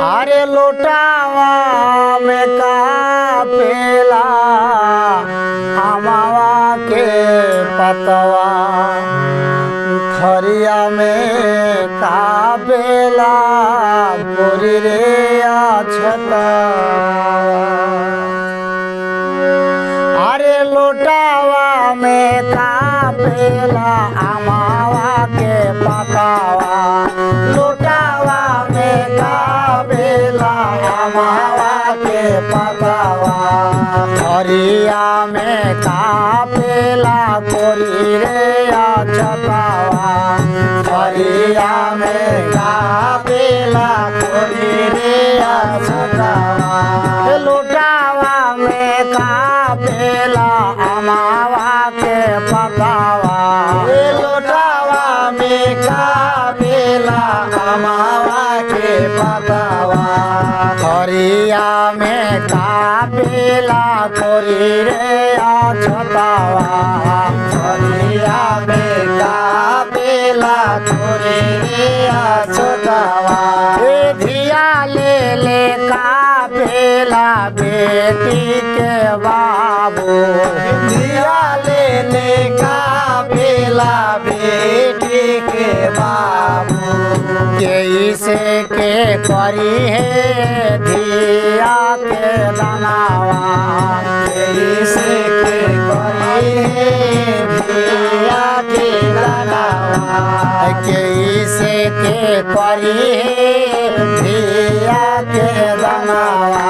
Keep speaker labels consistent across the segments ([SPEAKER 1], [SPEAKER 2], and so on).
[SPEAKER 1] अरे लोटावा में कापेला अमावा के पतवा थरिया में कापेला बोरी रे अछता। अरे लोटावा में कापेला अमावा के पतवा लोटावा में कापेला अमावा के पतवा थरिया में कापेला कोरी रे अछतावा थरिया में कापेला कोरी रे अछतावा लोटावा में कापेला अमावा के पतवा लोटावा में कापेला अमावा के पतवा थरिया में कापेला कोरी रे अछतावा थरिया में कापेला कोरी रे अछतावा धिया ले कापेला बेटी के बाबू धिया ले कापेला बेटी के बाबू कैसे के करी है धिया के दानावा कैसे के करी है धिया के दानावा कैसे के करी है धिया के दानावा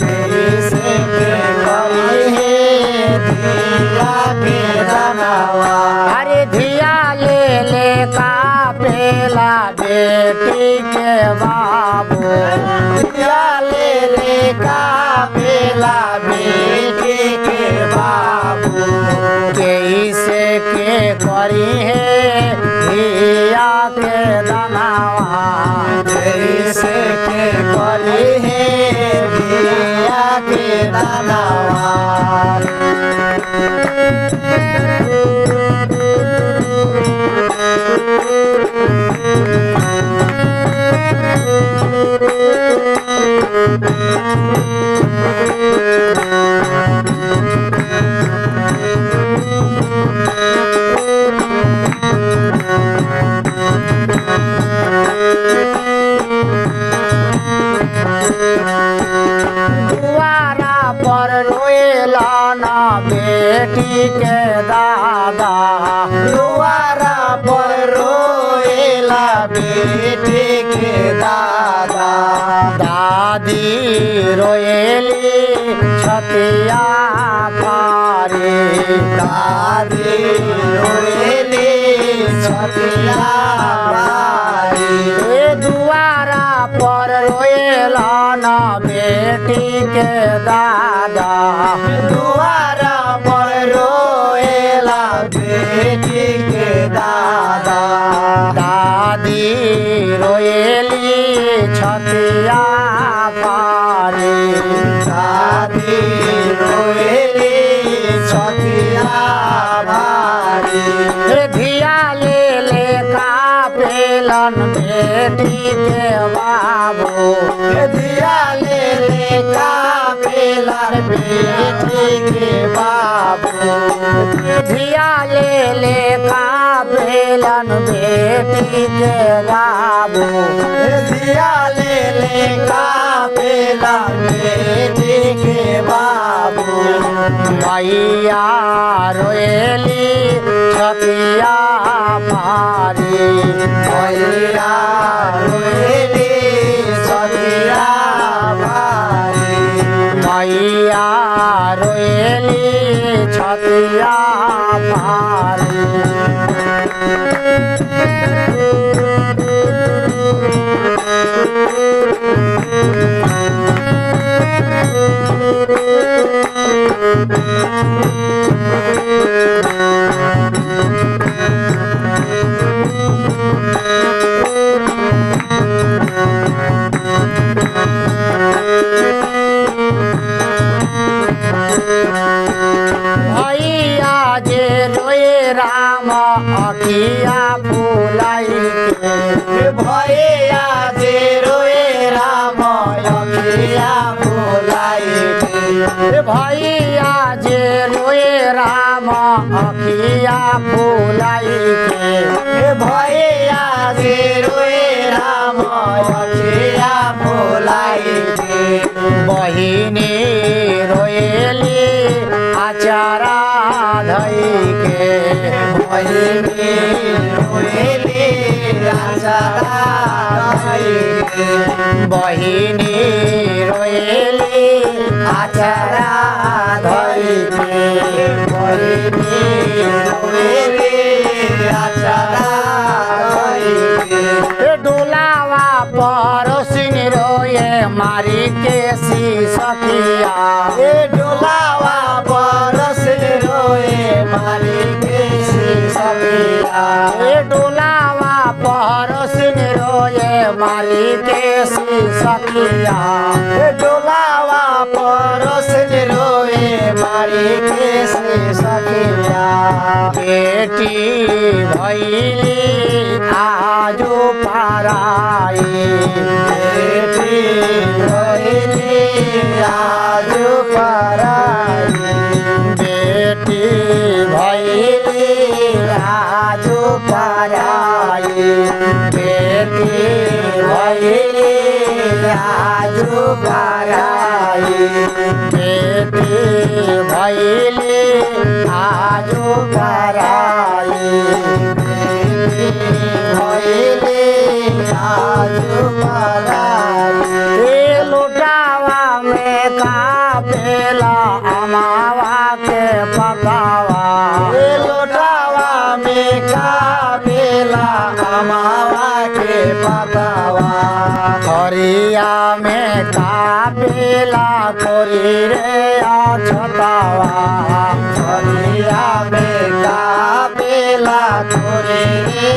[SPEAKER 1] कैसे के करी है धिया के दानावा। अरे धिया ले कापेला बेटी के बाबू धिया ले कापेला बेटी के बाबू कैसे के करी है धिया के दानावा कैसे के करी है धिया के दानावा। दुआरा पर रोएला ना बेटी के दादा दुआरा पर रोएला बेटी के दादा दादी रोएली छतिया पारी दादी रोएली छतिया पारी दुआरा पर रोएला ना बेटी के दादा दुआरा पर रोएला बेटी के दादा दादी रोएली छतिया पारी दादी रोएली छतिया पारी धिया ले कापेलन बेटी के बाबू धिया ले कापेलन बेटी के बाबू धिया ले कापेलन बेटी के बाबू धिया ले कापेलन बेटी के बाबू मैया रोएली छतिया पारी मैया रोएली छतिया पारी मैया रोएली छतिया पारी। भैया जे रोए फुलाई के
[SPEAKER 2] भैया से रोए राम अखिया फुलाई के
[SPEAKER 1] बहिनी रोएली आचारा धई के
[SPEAKER 2] बहिनी रोएली आचारा धई के
[SPEAKER 1] बहिनी रोएली आचारा धई के
[SPEAKER 2] बहिनी रोएली आचारा धई के
[SPEAKER 1] डोलावा परोसिन रोए मारी के सखिया
[SPEAKER 2] डोलावा परस रोए मारी के सखिया
[SPEAKER 1] डोलावा परोसिन रोए मारी के सखिया
[SPEAKER 2] डोलावा परस रोए मारी के सखिया
[SPEAKER 1] बेटी भैली आजो पाराई
[SPEAKER 2] बेटी भैली आज पराई
[SPEAKER 1] बेटी भैली आजो पाराई बेटी भैली आजो पाराई बेटी भैली आजो पाराई
[SPEAKER 2] भैली आज पराई
[SPEAKER 1] लुटावा में कापेला अमावा के पकावा
[SPEAKER 2] लोटावा में का बेला अमावा के पकावा
[SPEAKER 1] खरिया में कापेला कोरी रे अछतावा
[SPEAKER 2] खरिया में का बेला थोरे रे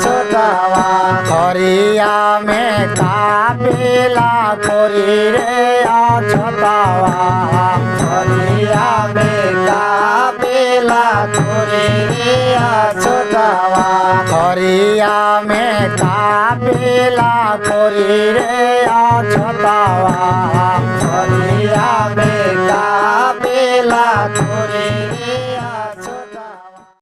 [SPEAKER 2] छोटावा
[SPEAKER 1] खरिया में कापेला कोरी रे अछतावा
[SPEAKER 2] खरिया में का बेला थोरे रे छोटावा
[SPEAKER 1] खरिया में कापेला कोरी रे अछतावा
[SPEAKER 2] खरिया में का बेला थोरे